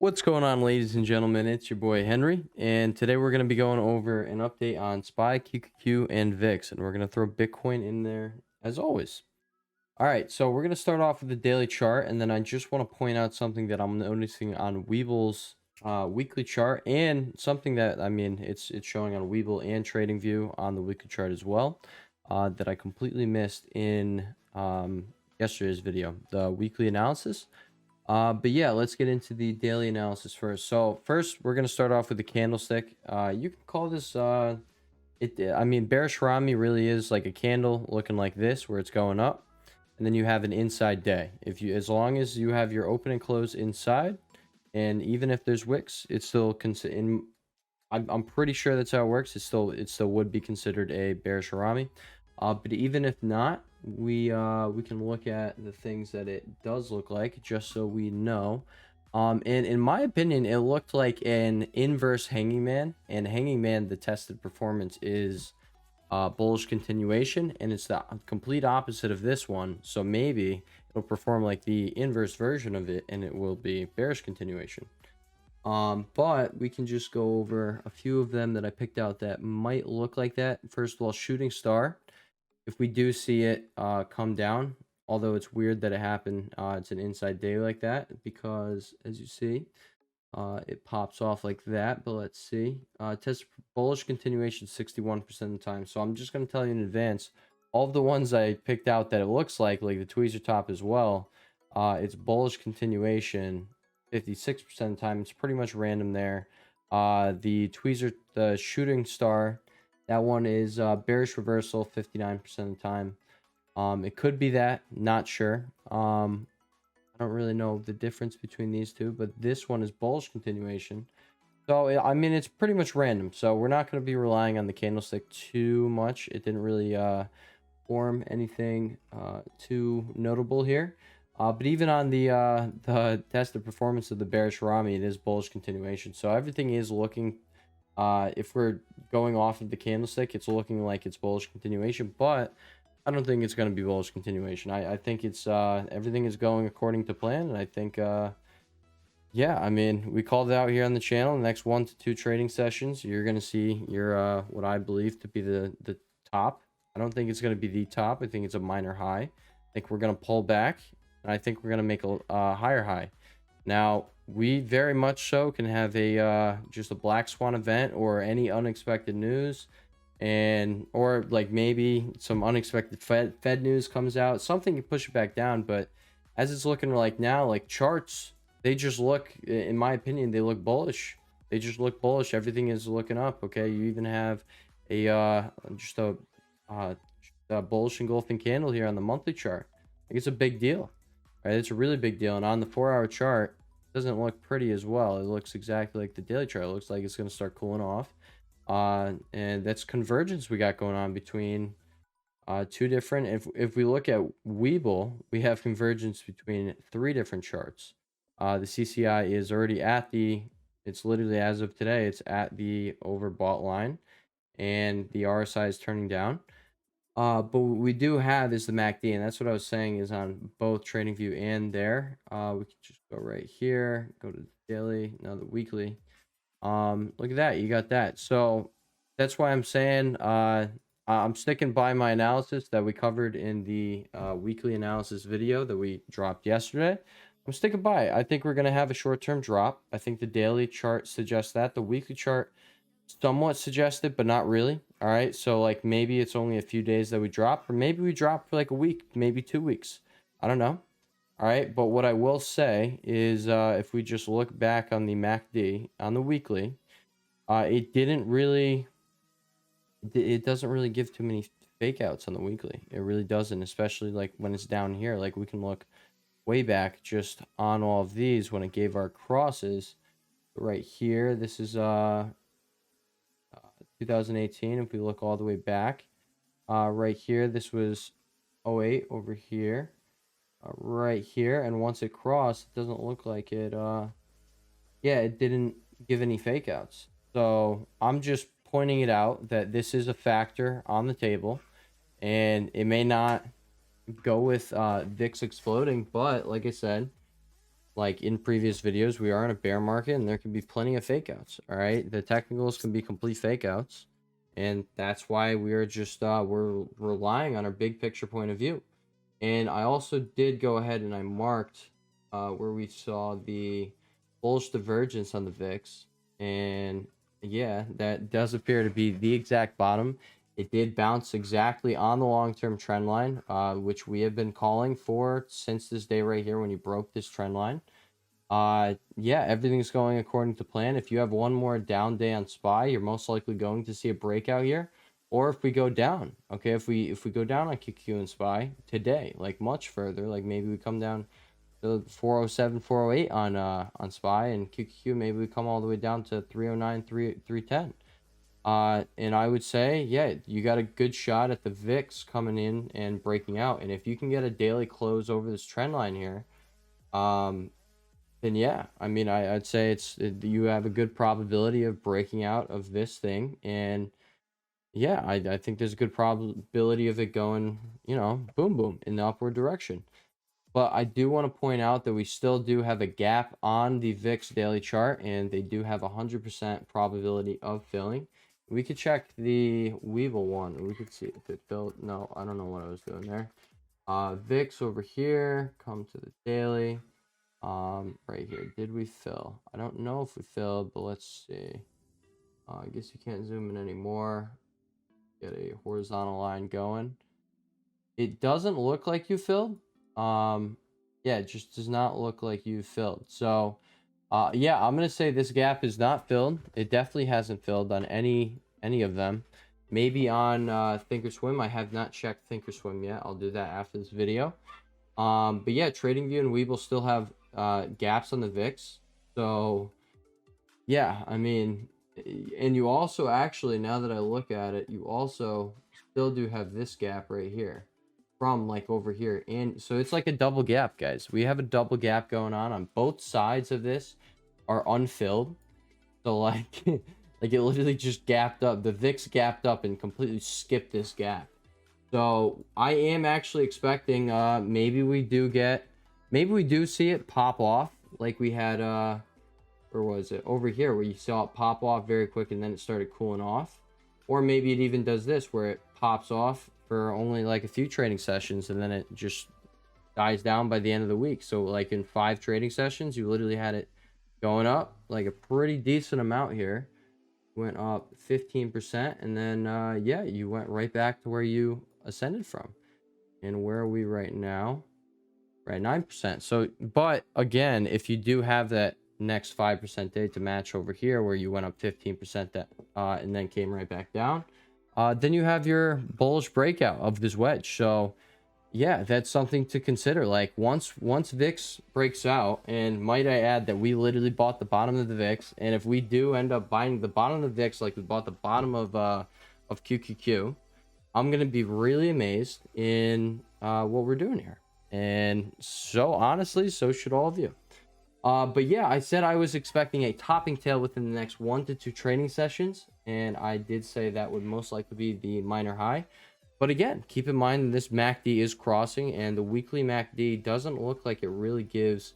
What's going on, ladies and gentlemen? It's your boy Henry, and today we're going to be going over an update on SPY, QQQ, and VIX, and we're going to throw Bitcoin in there as always. All right, so we're going to start off with the daily chart, and then I just want to point out something that I'm noticing on Weeble's weekly chart, and something that it's showing on Weeble and TradingView on the weekly chart as well, that I completely missed in yesterday's video, the weekly analysis. But yeah, let's get into the daily analysis first. So first, we're gonna start off with the candlestick. You can call this bearish Rami really is like a candle looking like this, where it's going up, and then you have an inside day. As long as you have your open and close inside, and even if there's wicks, it's still I'm pretty sure that's how it works. It still would be considered a bearish Rami. But even if not, we can look at the things that it does look like, just so we know. And in my opinion, it looked like an inverse hanging man, and hanging man, the tested performance is bullish continuation, and it's the complete opposite of this one. So maybe it'll perform like the inverse version of it, and it will be bearish continuation. But we can just go over a few of them that I picked out that might look like that. First of all, shooting star. If we do see it come down, although it's weird that it happened, it's an inside day like that, because as you see, it pops off like that. But let's see, test bullish continuation 61% of the time. So I'm just going to tell you in advance, all of the ones I picked out that it looks like the tweezer top as well, it's bullish continuation 56% of the time. It's pretty much random there. The shooting star, that one is bearish reversal 59% of the time. It could be that, not sure. I don't really know the difference between these two, but this one is bullish continuation. So it's pretty much random. So we're not going to be relying on the candlestick too much. It didn't really form anything too notable here. But even on the tested performance of the bearish Rami, it is bullish continuation. So everything is looking, if we're going off of the candlestick, it's looking like it's bullish continuation, but I don't think it's going to be bullish continuation. I think it's everything is going according to plan, and I think yeah, we called it out here on the channel. The next 1 to 2 trading sessions, you're going to see your what I believe to be the top. I don't think it's going to be the top. I think it's a minor high. I think we're going to pull back, and I think we're going to make a higher high. Now, we very much so can have a just a black swan event or any unexpected news, or like maybe some unexpected Fed news comes out, something can push it back down. But as it's looking like now, like charts, they just look, in my opinion, they look bullish. They just look bullish. Everything is looking up. Okay, you even have a just a bullish engulfing candle here on the monthly chart. Like, it's a big deal, right? It's a really big deal. And on the 4-hour chart, it doesn't look pretty as well. It looks exactly like the daily chart. It looks like it's going to start cooling off. And that's convergence we got going on between two different. If we look at Weeble, we have convergence between 3 different charts. The CCI is already it's literally, as of today, it's at the overbought line, and the RSI is turning down. But what we do have is the MACD, and that's what I was saying is on both TradingView and there. We can just go right here, go to the daily, now the weekly. Look at that, you got that. So that's why I'm saying I'm sticking by my analysis that we covered in the weekly analysis video that we dropped yesterday. I'm sticking by it. I think we're going to have a short-term drop. I think the daily chart suggests that. The weekly chart somewhat suggested, but not really. All right, so like maybe it's only a few days that we drop, or maybe we drop for like a week, maybe 2 weeks. I don't know. All right, but what I will say is if we just look back on the MACD on the weekly, it doesn't really give too many fake outs on the weekly. It really doesn't, especially like when it's down here. Like, we can look way back just on all of these when it gave our crosses right here. This is 2018. If we look all the way back, right here, this was 08 over here, right here, and once it crossed, it doesn't look like it yeah, it didn't give any fake outs. So I'm just pointing it out that this is a factor on the table, and it may not go with VIX exploding, but like I said, like in previous videos, we are in a bear market and there can be plenty of fake outs. All right. The technicals can be complete fake outs. And that's why we're just, we're relying on our big picture point of view. And I also did go ahead and I marked where we saw the bullish divergence on the VIX. And yeah, that does appear to be the exact bottom. It did bounce exactly on the long-term trend line, which we have been calling for since this day right here when you broke this trend line. Yeah, everything's going according to plan. If you have one more down day on SPY, you're most likely going to see a breakout here. Or if we go down, okay, if we go down on QQQ and SPY today, like much further, like maybe we come down to 407, 408 on SPY, and QQQ maybe we come all the way down to 309, 310. And I would say, yeah, you got a good shot at the VIX coming in and breaking out. And if you can get a daily close over this trend line here, then yeah, I mean, I'd say you have a good probability of breaking out of this thing. And yeah, I think there's a good probability of it going, you know, boom, boom in the upward direction. But I do want to point out that we still do have a gap on the VIX daily chart, and they do have 100% probability of filling. We could check the Weevil one. We could see if it filled. No, I don't know what I was doing there. VIX over here, come to the daily. Right here, did we fill? I don't know if we filled, but let's see. I guess you can't zoom in anymore. Get a horizontal line going. It doesn't look like you filled. Yeah, it just does not look like you filled. So, yeah, I'm gonna say this gap is not filled. It definitely hasn't filled on any of them. Maybe on Thinkorswim. I have not checked Thinkorswim yet. I'll do that after this video. But yeah, TradingView and Webull still have gaps on the VIX. So yeah, I mean, and you also actually, now that I look at it, you also still do have this gap right here from like over here. And so it's like a double gap, guys. We have a double gap going on both sides of this are unfilled. So like like it literally just gapped up. The VIX gapped up and completely skipped this gap. So I am actually expecting maybe we do see it pop off like we had where was it? Over here where you saw it pop off very quick and then it started cooling off. Or maybe it even does this where it pops off for only like a few trading sessions and then it just dies down by the end of the week. So like in 5 trading sessions, you literally had it going up like a pretty decent amount here. Went up 15% and then yeah, you went right back to where you ascended from. And where are we right now? Right, 9%. So, but again, if you do have that next 5% day to match over here where you went up 15% that and then came right back down, then you have your bullish breakout of this wedge. So yeah, that's something to consider. Like once VIX breaks out, and might I add that we literally bought the bottom of the VIX, and if we do end up buying the bottom of the VIX like we bought the bottom of QQQ, I'm gonna be really amazed in what we're doing here. And so honestly, so should all of you. But yeah, I said I was expecting a topping tail within the next 1 to 2 training sessions, and I did say that would most likely be the minor high. But again, keep in mind that this MACD is crossing, and the weekly MACD doesn't look like it really gives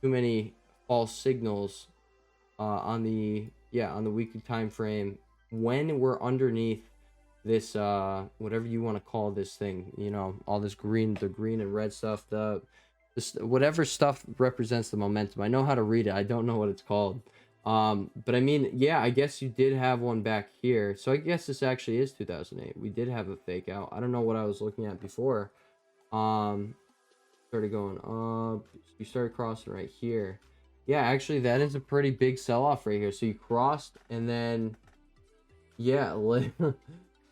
too many false signals on the weekly time frame when we're underneath this whatever you want to call this thing, you know, all this green, the green and red stuff, this whatever stuff represents the momentum. I know how to read it, I don't know what it's called. But I mean, yeah, I guess you did have one back here. So I guess this actually is 2008. We did have a fake out. I don't know what I was looking at before. Started going up. You started crossing right here. Yeah, actually, that is a pretty big sell-off right here. So you crossed, and then, yeah,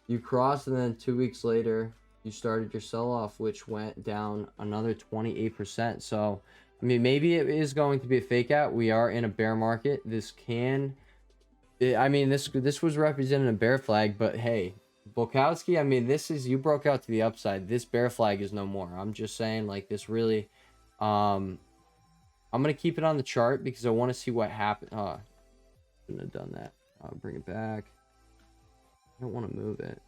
you crossed, and then 2 weeks later, you started your sell-off, which went down another 28%. So I mean, maybe it is going to be a fake out. We are in a bear market. This was representing a bear flag, but hey, Bukowski, I mean, you broke out to the upside. This bear flag is no more. I'm just saying, like, this really, I'm going to keep it on the chart because I want to see what happened. Shouldn't have done that. I'll bring it back. I don't want to move it.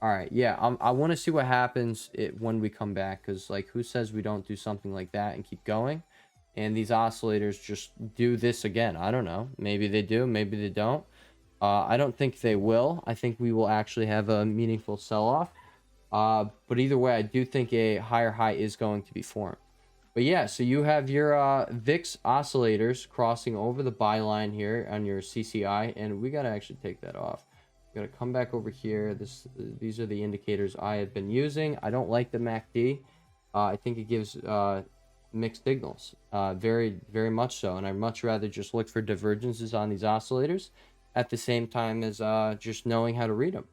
All right, yeah, I want to see what happens when we come back, because like, who says we don't do something like that and keep going? and these oscillators just do this again. I don't know. Maybe they do, maybe they don't. I don't think they will. I think we will actually have a meaningful sell-off. But either way, I do think a higher high is going to be formed. But yeah, so you have your VIX oscillators crossing over the buy line here on your CCI, and we got to actually take that off. We got to come back over here. These are the indicators I have been using. I don't like the MACD. I think it gives mixed signals, very, very much so. And I'd much rather just look for divergences on these oscillators at the same time as just knowing how to read them.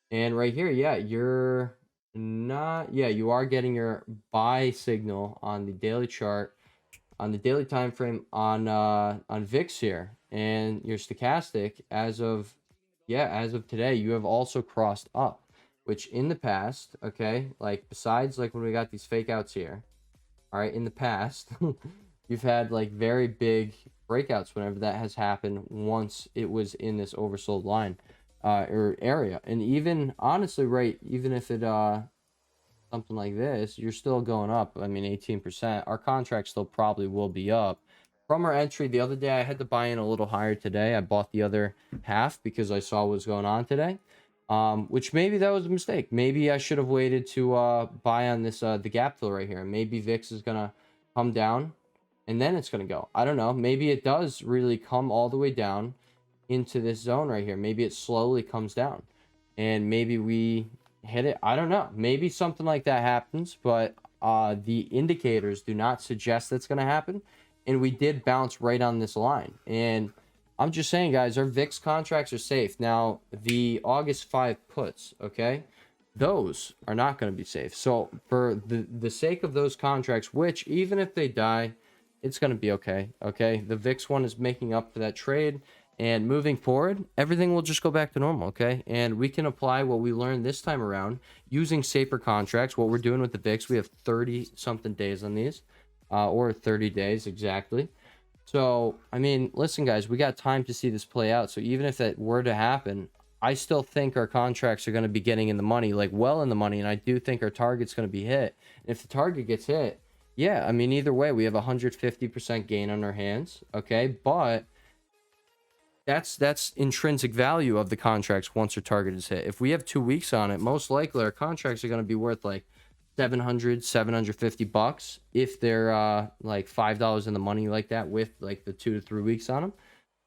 And right here, yeah, you're not, yeah, you are getting your buy signal on the daily chart, on the daily time frame on VIX here, and your stochastic as of, yeah, as of today, you have also crossed up, which in the past, okay, like besides like when we got these fake outs here, all right, in the past, you've had like very big breakouts whenever that has happened once it was in this oversold line or area. And even honestly, right, even if it something like this, you're still going up. I mean, 18%. Our contract still probably will be up. From our entry the other day, I had to buy in a little higher today. I bought the other half because I saw what was going on today. Which maybe that was a mistake. Maybe I should have waited to buy on this the gap fill right here. Maybe VIX is gonna come down and then it's gonna go. I don't know. Maybe it does really come all the way down into this zone right here. Maybe it slowly comes down and maybe we hit it. I don't know. Maybe something like that happens, but the indicators do not suggest that's gonna happen. And we did bounce right on this line. And I'm just saying, guys, our VIX contracts are safe. Now, the August 5 puts, okay, those are not going to be safe. So for the sake of those contracts, which even if they die, it's going to be okay, okay? The VIX one is making up for that trade. And moving forward, everything will just go back to normal, okay? And we can apply what we learned this time around using safer contracts. What we're doing with the VIX, we have 30-something days on these, or 30 days exactly. So, I mean, listen, guys, we got time to see this play out. So even if that were to happen, I still think our contracts are going to be getting in the money, like well in the money. And I do think our target's going to be hit. And if the target gets hit, yeah, I mean, either way, we have 150% gain on our hands. Okay. But that's intrinsic value of the contracts once our target is hit. If we have 2 weeks on it, most likely our contracts are going to be worth like $750 if they're like $5 in the money like that with like the 2 to 3 weeks on them.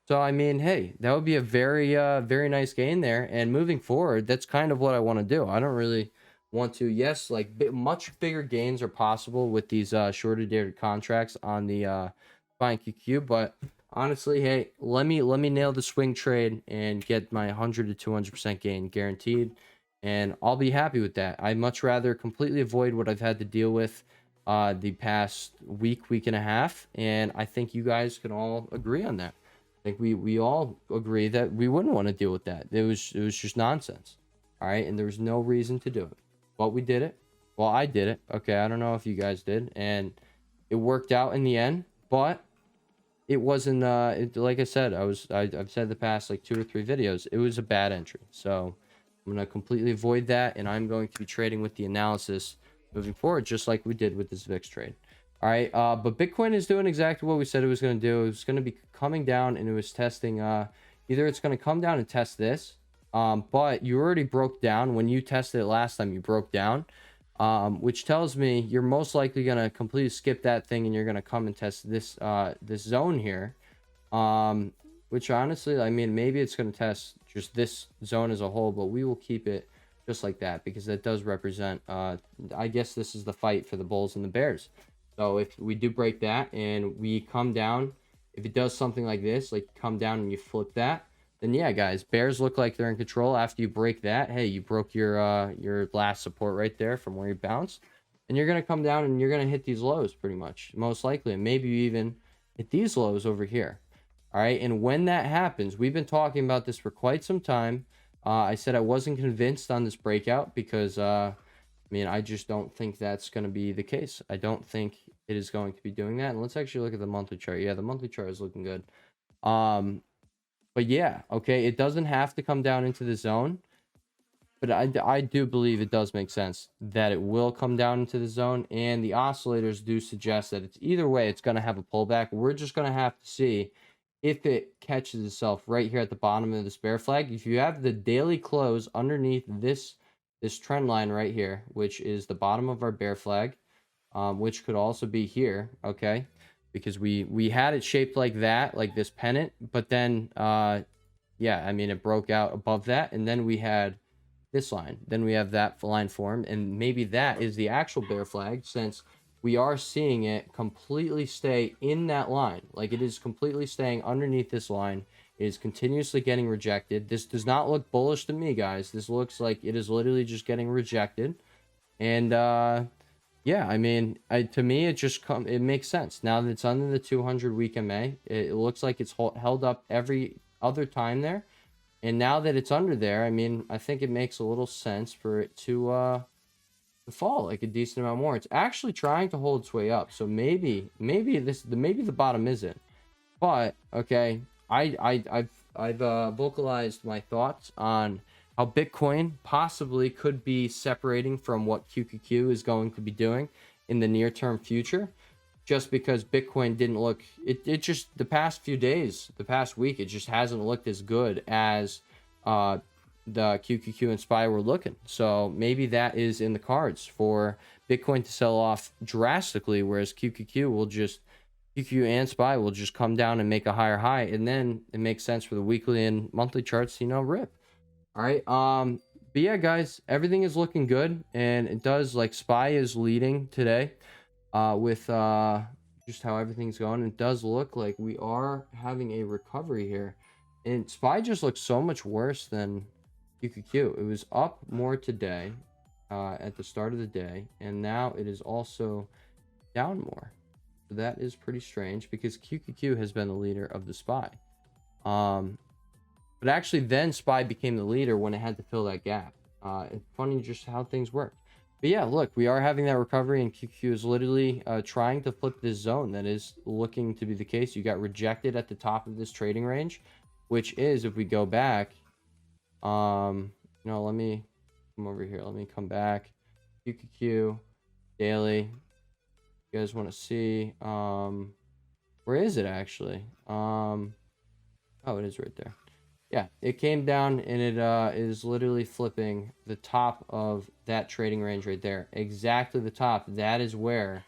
So I mean, hey, that would be a very very nice gain there. And moving forward, that's kind of what I want to do. I don't really want to, yes, like much bigger gains are possible with these shorter dated contracts on the SPY and QQQ, but honestly, hey, let me nail the swing trade and get my 100 to 200% gain guaranteed, and I'll be happy with that. I'd much rather completely avoid what I've had to deal with the past week and a half, and I think you guys can all agree on that. I think we all agree that we wouldn't want to deal with that. It was just nonsense. All right, and there was no reason to do it, but we did it. Well, I did it. Okay, I don't know if you guys did, and it worked out in the end, but it wasn't like I said, I've said the past like 2 or 3 videos, it was a bad entry. So I'm going to completely avoid that, and I'm going to be trading with the analysis moving forward, just like we did with this VIX trade. All right, but Bitcoin is doing exactly what we said it was going to do. It was going to be coming down, and it was testing. Either it's going to come down and test this, but you already broke down. When you tested it last time, you broke down, which tells me you're most likely going to completely skip that thing, and you're going to come and test this this zone here. Which honestly, I mean, maybe it's going to test just this zone as a whole, but we will keep it just like that because that does represent, I guess this is the fight for the bulls and the bears. So if we do break that and we come down, if it does something like this, like come down and you flip that, then yeah, guys, bears look like they're in control. After you break that, hey, you broke your last support right there from where you bounced, and you're going to come down and you're going to hit these lows pretty much, most likely, and maybe you even hit these lows over here. All right, and when that happens, we've been talking about this for quite some time. I said I wasn't convinced on this breakout because, I mean, I just don't think that's going to be the case. I don't think it is going to be doing that. And let's actually look at the monthly chart. Yeah, the monthly chart is looking good. But yeah, okay, it doesn't have to come down into the zone. but I do believe it does make sense that it will come down into the zone, and the oscillators do suggest that it's either way, it's going to have a pullback. We're just going to have to see if it catches itself right here at the bottom of this bear flag. If you have the daily close underneath this trend line right here, which is the bottom of our bear flag, which could also be here, okay, because we had it shaped like that, like this pennant, but then yeah, I mean, it broke out above that, and then we had this line, then we have that line formed, and maybe that is the actual bear flag, since we are seeing it completely stay in that line. Like, it is completely staying underneath this line. It is continuously getting rejected. This does not look bullish to me, guys. This looks like it is literally just getting rejected. And yeah, I mean, to me, it makes sense now that it's under the 200 week MA. It looks like it's held up every other time there, and now that it's under there, I mean, I think it makes a little sense for it to fall like a decent amount more. It's actually trying to hold its way up, so maybe the bottom isn't. But okay, I've vocalized my thoughts on how Bitcoin possibly could be separating from what QQQ is going to be doing in the near term future, just because Bitcoin didn't look, it just, the past few days, the past week, it just hasn't looked as good as the QQQ and SPY were looking. So maybe that is in the cards for Bitcoin to sell off drastically, whereas QQQ and SPY will just come down and make a higher high, and then it makes sense for the weekly and monthly charts, rip. All right. But yeah, guys, everything is looking good, and it does, like, SPY is leading today with just how everything's going. It does look like we are having a recovery here, and SPY just looks so much worse than QQQ. It was up more today at the start of the day, and now it is also down more. So that is pretty strange, because QQQ has been the leader of the SPY. But actually then SPY became the leader when it had to fill that gap. It's funny just how things work. But yeah, look, we are having that recovery, and QQQ is literally trying to flip this zone. That is looking to be the case. You got rejected at the top of this trading range, which is, if we go back, let me come over here. Let me come back. QQQ daily. You guys want to see, where is it actually? Oh, it is right there. Yeah, it came down, and it is literally flipping the top of that trading range right there. Exactly the top. That is where,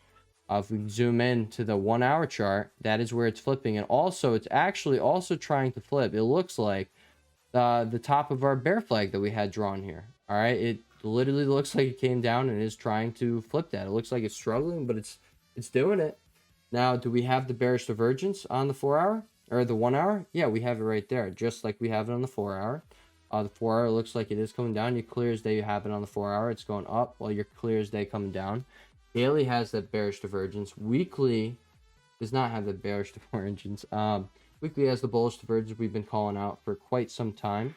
if we zoom in to the 1 hour chart, that is where it's flipping. And also, it's actually also trying to flip, it looks like, the top of our bear flag that we had drawn here. All right, it literally looks like it came down and is trying to flip that. It looks like it's struggling, but it's doing it. Now, do we have the bearish divergence on the 4 hour? Or the 1 hour? Yeah, we have it right there, just like we have it on the 4 hour. The 4 hour looks like it is coming down. Your clear as day, you have it on the 4 hour. It's going up, while your clear as day coming down. Daily has that bearish divergence. Weekly does not have the bearish divergence. Weekly has the bullish divergence we've been calling out for quite some time.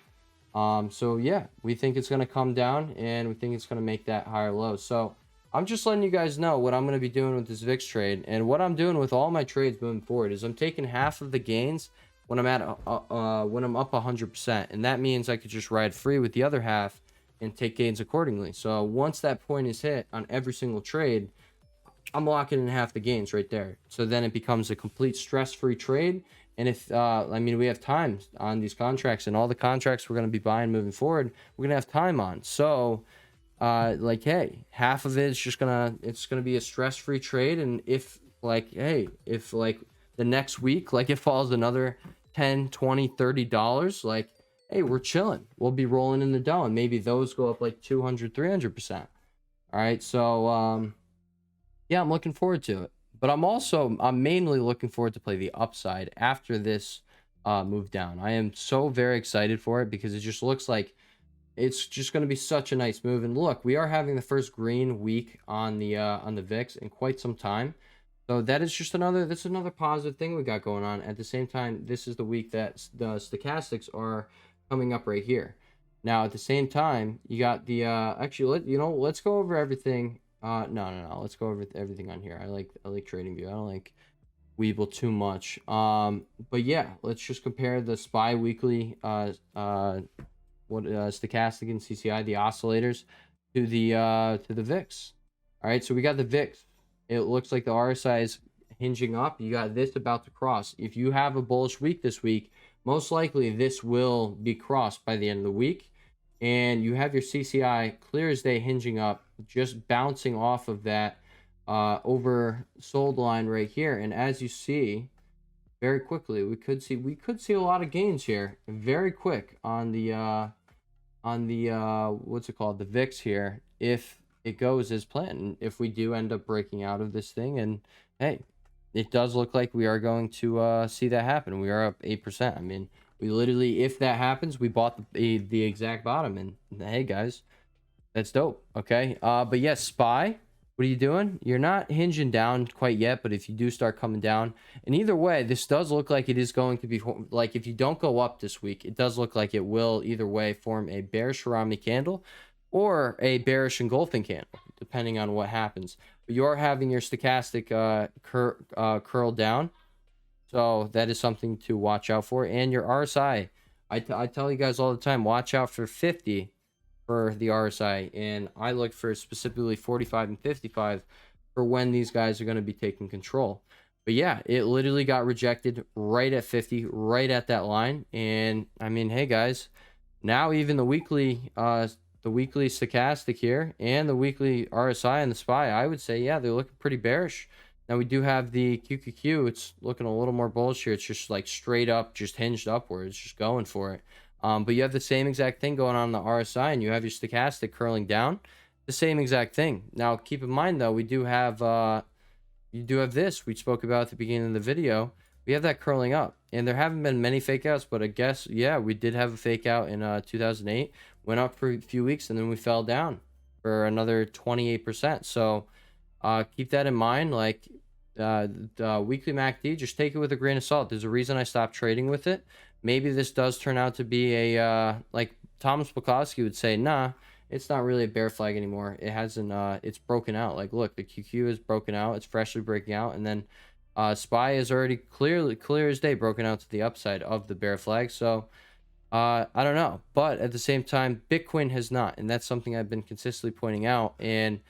So yeah, we think it's going to come down, and we think it's going to make that higher low. So I'm just letting you guys know what I'm going to be doing with this VIX trade, and what I'm doing with all my trades moving forward is I'm taking half of the gains when I'm at when I'm up 100%, and that means I could just ride free with the other half and take gains accordingly. So once that point is hit on every single trade, I'm locking in half the gains right there. So then it becomes a complete stress-free trade. And if I mean, we have time on these contracts, and all the contracts we're going to be buying moving forward, we're going to have time on. So like, hey, half of it is just it's gonna be a stress-free trade. And if like the next week, like, it falls another $10, $20, $30, like, hey, we're chilling, we'll be rolling in the dough, and maybe those go up like 200, 300%. All right, so yeah, I'm looking forward to it. But I'm mainly looking forward to play the upside after this move down. I am so very excited for it, because it just looks like it's just going to be such a nice move. And look, we are having the first green week on the VIX in quite some time. So that is just another positive thing we got going on. At the same time, this is the week that the stochastics are coming up right here. Now, at the same time, you got the actually, let's go over everything. No. Let's go over everything on here. I like TradingView. I don't like Webull too much. But yeah, let's just compare the SPY weekly stochastic and CCI, the oscillators, to the VIX. All right, so we got the VIX. It looks like the RSI is hinging up. You got this about to cross. If you have a bullish week this week, most likely this will be crossed by the end of the week. And you have your CCI clear as day hinging up, just bouncing off of that oversold line right here. And as you see, very quickly, we could see a lot of gains here very quick on the what's it called, the VIX here, if it goes as planned, if we do end up breaking out of this thing. And hey, it does look like we are going to see that happen. We are up 8%. I mean, we literally, if that happens, we bought the exact bottom. And hey guys, that's dope. Okay, but yes, SPY, what are you doing? You're not hinging down quite yet, but if you do start coming down, and either way, this does look like it is going to be, like, if you don't go up this week, it does look like it will either way form a bearish Harami candle or a bearish engulfing candle, depending on what happens. But you're having your stochastic curl down, so that is something to watch out for. And your RSI, I tell you guys all the time, watch out for 50 for the RSI, and I look for specifically 45 and 55 for when these guys are going to be taking control. But yeah, it literally got rejected right at 50, right at that line. And I mean, hey guys, now even the weekly stochastic here and the weekly RSI and the SPY, I would say, yeah, they're looking pretty bearish. Now we do have the QQQ. It's looking a little more bullish here. It's just like straight up, just hinged upwards, just going for it. But you have the same exact thing going on in the RSI, and you have your stochastic curling down. The same exact thing. Now keep in mind though, we do have this we spoke about at the beginning of the video. We have that curling up, and there haven't been many fake outs, but I guess, yeah, we did have a fake out in 2008. Went up for a few weeks, and then we fell down for another 28%. So keep that in mind. Like the weekly MACD, just take it with a grain of salt. There's a reason I stopped trading with it. Maybe this does turn out to be a like Thomas Bukowski would say, nah, it's not really a bear flag anymore. It hasn't it's broken out. Like, look, the QQ is broken out, it's freshly breaking out, and then SPY is already clear as day broken out to the upside of the bear flag. So I don't know, but at the same time, Bitcoin has not, and that's something I've been consistently pointing out. And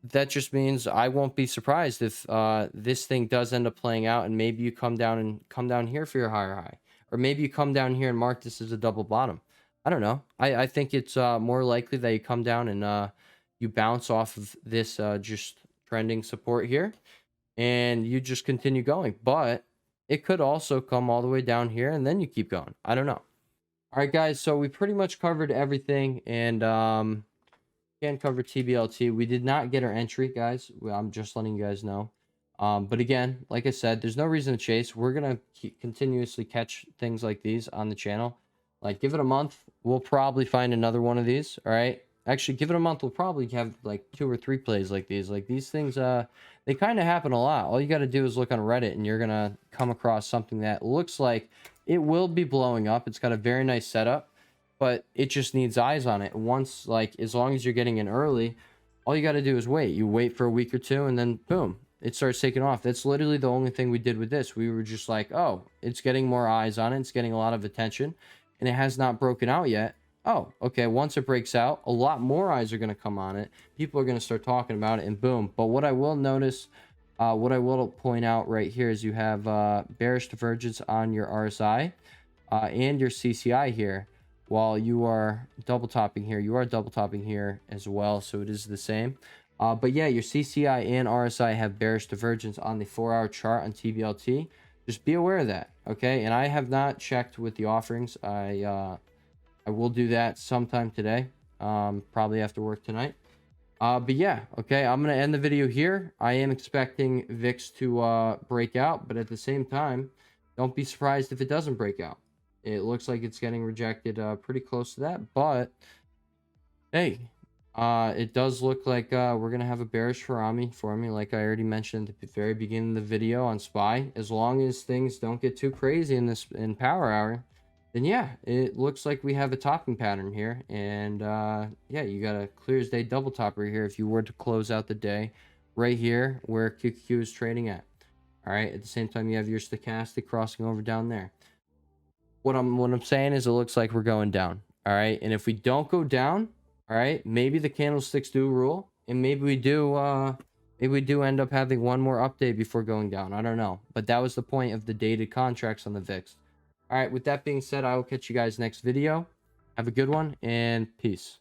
that just means I won't be surprised if this thing does end up playing out, and maybe you come down here for your higher high, or maybe you come down here and mark this as a double bottom. I don't know. I think it's more likely that you come down and you bounce off of this just trending support here, and you just continue going. But it could also come all the way down here, and then you keep going. I don't know. All right, guys. So we pretty much covered everything, and can cover TBLT. We did not get our entry, guys. I'm just letting you guys know. But again, like I said, there's no reason to chase. We're gonna continuously catch things like these on the channel. Like, give it a month, we'll probably find another one of these. All right, actually, give it a month, we'll probably have like 2 or 3 plays like these. Like, these things, they kind of happen a lot. All you got to do is look on Reddit, and you're gonna come across something that looks like it will be blowing up. It's got a very nice setup, but it just needs eyes on it. Once, like, as long as you're getting in early, all you got to do is wait. You wait for a week or two, and then boom, it starts taking off. That's literally the only thing we did with this. We were just like, oh, it's getting more eyes on it. It's getting a lot of attention, and it has not broken out yet. Oh, okay, once it breaks out, a lot more eyes are going to come on it. People are going to start talking about it, and boom. But what I will notice, what I will point out right here is you have bearish divergence on your RSI and your CCI here. While you are double topping here, you are double topping here as well, so it is the same. But yeah, your CCI and RSI have bearish divergence on the 4-hour chart on TBLT. Just be aware of that, okay? And I have not checked with the offerings. I will do that sometime today, probably after work tonight. But yeah, okay, I'm gonna end the video here. I am expecting VIX to break out, but at the same time, don't be surprised if it doesn't break out. It looks like it's getting rejected pretty close to that, but hey, it does look like we're gonna have a bearish Harami for me, like I already mentioned at the very beginning of the video on SPY. As long as things don't get too crazy in power hour, then yeah, it looks like we have a topping pattern here. And yeah, you got a clear as day double topper here if you were to close out the day right here where QQQ is trading at. All right, at the same time, you have your stochastic crossing over down there. What I'm saying is, it looks like we're going down. All right. And if we don't go down, all right, maybe the candlesticks do rule, and maybe we do end up having one more update before going down. I don't know. But that was the point of the dated contracts on the VIX. All right, with that being said, I will catch you guys next video. Have a good one, and peace.